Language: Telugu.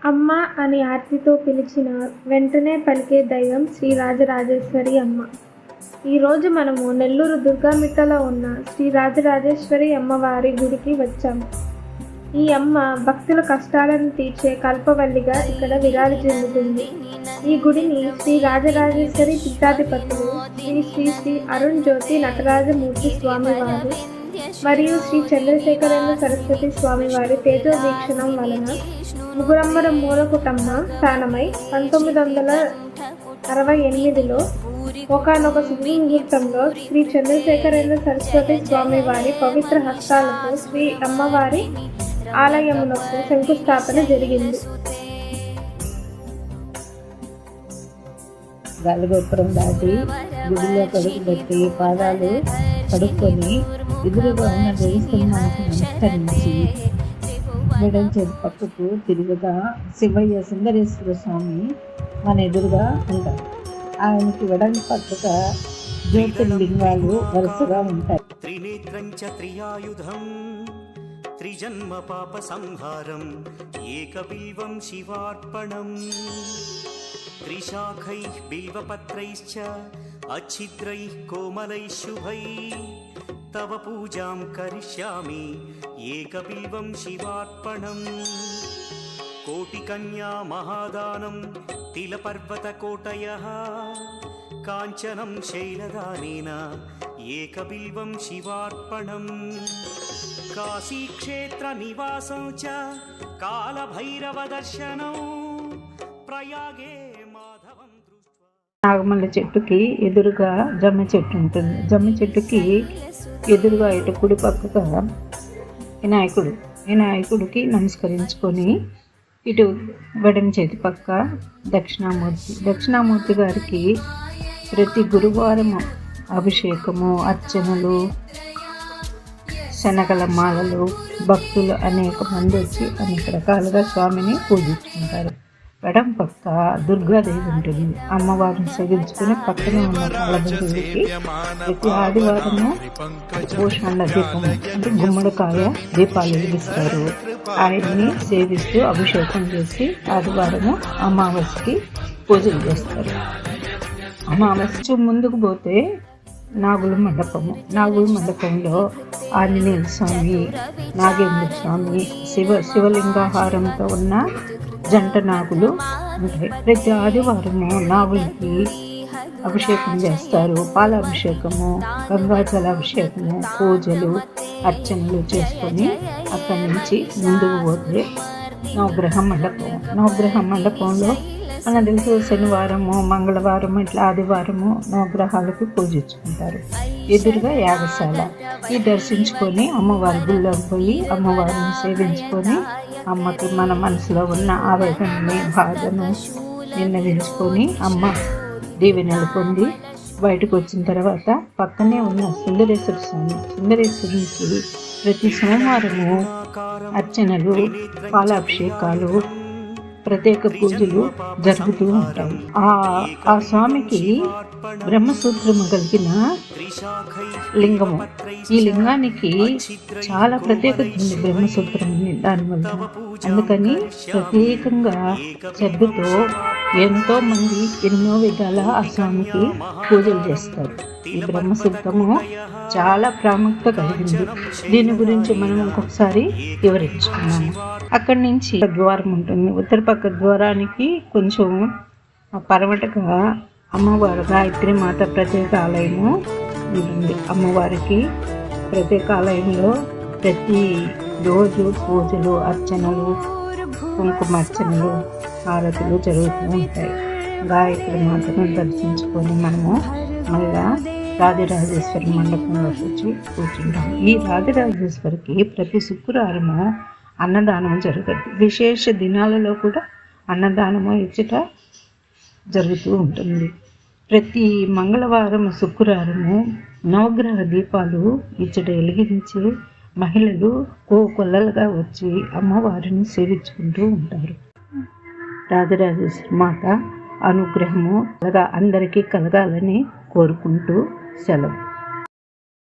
అమ్మ అని ఆర్తితో పిలిచిన వెంటనే పలికే దైవం శ్రీ రాజరాజేశ్వరి అమ్మ. ఈరోజు మనము నెల్లూరు దుర్గామిట్టలో ఉన్న శ్రీ రాజరాజేశ్వరి అమ్మవారి గుడికి వచ్చాము. ఈ అమ్మ భక్తుల కష్టాలను తీర్చే కల్పవల్లిగా ఇక్కడ విరాళి చెందుతుంది. ఈ గుడిని శ్రీ రాజరాజేశ్వరి పీఠాధిపతులు శ్రీ శ్రీ శ్రీ అరుణ్ జ్యోతి నటరాజమూర్తి స్వామివారు మరియు శ్రీ చంద్రశేఖరేంద్ర సరస్వతి స్వామివారి తేజోదీక్షణం వలన ముగురమ్మర మూలకుటమ్మ స్థానమై 1968లో ఒకనొక శుభముహూర్తంలో శ్రీ చంద్రశేఖరేంద్ర సరస్వతి స్వామివారి పవిత్ర హస్తాలతో శ్రీ అమ్మవారి ఆలయమునకు శంకుస్థాపన జరిగింది. గాలిగోపురం దాటి గుడిలో కడుగుబెట్టి పాదాలు కడుక్కొని ఎదురుగా ఉన్న దేవస్థానానికి నమస్కరించి మెడంచేతి పక్కకు తిరుగుగా శివయ్య సుందరేశ్వర స్వామి మన ఎదురుగా ఉంటారు. ఆయనకి వెడని పక్కగా జ్యోతిర్లింగాలు వరుసగా ఉంటాయి. త్రిజన్మ పాప సంహారం ఏకబిల్వం శివార్పణం త్రిశాఖైః బిల్వపత్రైశ్చ అచ్ఛిద్రైః కోమలైః శుభైః తవ పూజాం కరిష్యామి ఏకబిల్వం శివార్పణం కోటికన్యా మహాదానం తిలపర్వతకోటయః కాంచనం శైలదానేన ఏకబిల్వం శివార్పణం కాశీక్షేత్ర నివాసం చ కాలభైరవ దర్శనం ప్రయాగే మాధవం దృష్ట్వా. నాగమల్లి చెట్టుకి ఎదురుగా జమ్మ చెట్టు ఉంటుంది. జమ్మ చెట్టుకి ఎదురుగా ఇటు కుడి పక్కగా వినాయకుడికి నమస్కరించుకొని ఇటు వెడమ చేతి పక్క దక్షిణామూర్తి గారికి ప్రతి గురువారము అభిషేకము, అర్చనలు, శనగల మాలలు, భక్తులు అనేక మంది వచ్చి అనేక రకాలుగా స్వామిని పూజించుకుంటారు. ఎడం పక్క దుర్గాదేవి ఉంటుంది. అమ్మవారిని సేవించుకుని పక్కనే ఉన్న కాలభైరవుడికి ప్రతి ఆదివారము పోషణ దీపము అంటే గుమ్మడికాయ దీపాలు వెలిగిస్తారు. ఆయన్ని సేవిస్తూ అభిషేకం చేసి ఆదివారము అమావాస్యకి పూజలు చేస్తారు. అమావాస్య ముందుకు పోతే నాగుల మండపంలో ఆంజనేయ స్వామి, నాగేంద్ర స్వామి, శివలింగాహారంతో ఉన్న జంట నాగులు ఉంటాయి. ప్రతి ఆదివారము నాగులకి అభిషేకం చేస్తారు. పాలాభిషేకము, గంగాజల అభిషేకము, పూజలు, అర్చనలు చేసుకొని అక్కడి నుంచి ముందుకు పోతే నవగ్రహ మండపంలో మన తెలుసు శనివారము, మంగళవారము, ఇట్లా ఆదివారము నవగ్రహాలకు పూజించుకుంటారు. ఎదురుగా యాగశాల ఈ దర్శించుకొని అమ్మవారి గుళ్ళోకి పోయి అమ్మవారిని సేవించుకొని అమ్మకి మన మనసులో ఉన్న ఆవేదనని, బాధను నిర్ణయించుకొని అమ్మ దీవెనలు పొంది బయటకు వచ్చిన తర్వాత పక్కనే ఉన్న సుందరేశ్వరునికి ప్రతి సోమవారము అర్చనలు, పాలాభిషేకాలు, ప్రత్యేక పూజలు జరుగుతూ ఉంటాయి. ఆ స్వామికి బ్రహ్మసూత్రము కలిగిన లింగము. ఈ లింగానికి చాలా ప్రత్యేకత ఉంది బ్రహ్మసూత్రం దానివల్ల. అందుకని ప్రత్యేకంగా శ్రద్ధతో ఎంతో మంది ఎన్నో విధాల ఆ స్వామికి పూజలు చేస్తారు. ఈ బ్రహ్మసూత్రము చాలా ప్రాముఖ్యత కలిగింది. దీని గురించి మనం ఇంకొకసారి వివరించుకున్నాము. అక్కడి నుంచి ద్వారం ఉంటుంది. ఉత్తర పక్క ద్వారానికి కొంచెం పరమటగా అమ్మవారు గాయత్రి మాత ప్రత్యేక ఆలయము ఉంటుంది. అమ్మవారికి ప్రత్యేక ఆలయంలో ప్రతి రోజు పూజలు, అర్చనలు, కుంకుమార్చనలు, హారతులు జరుగుతూ ఉంటాయి. గాయత్రి మాతను దర్శించుకొని మనము మళ్ళా రాజరాజేశ్వరి మండపంలోకి వచ్చి కూర్చుంటాం. ఈ రాజరాజేశ్వరికి ప్రతి శుక్రవారము అన్నదానం జరుగుతుంది. విశేష దినాలలో కూడా అన్నదానము ఇచ్చట జరుగుతూ ఉంటుంది. ప్రతి మంగళవారం, శుక్రవారము నవగ్రహ దీపాలు ఇచ్చట వెలిగించి మహిళలు కొల్లలుగా వచ్చి అమ్మవారిని సేవించుకుంటూ ఉంటారు. రాజరాజేశ్వరి మాత అనుగ్రహము అందరికీ కలగాలని కోరుకుంటూ సెలవు.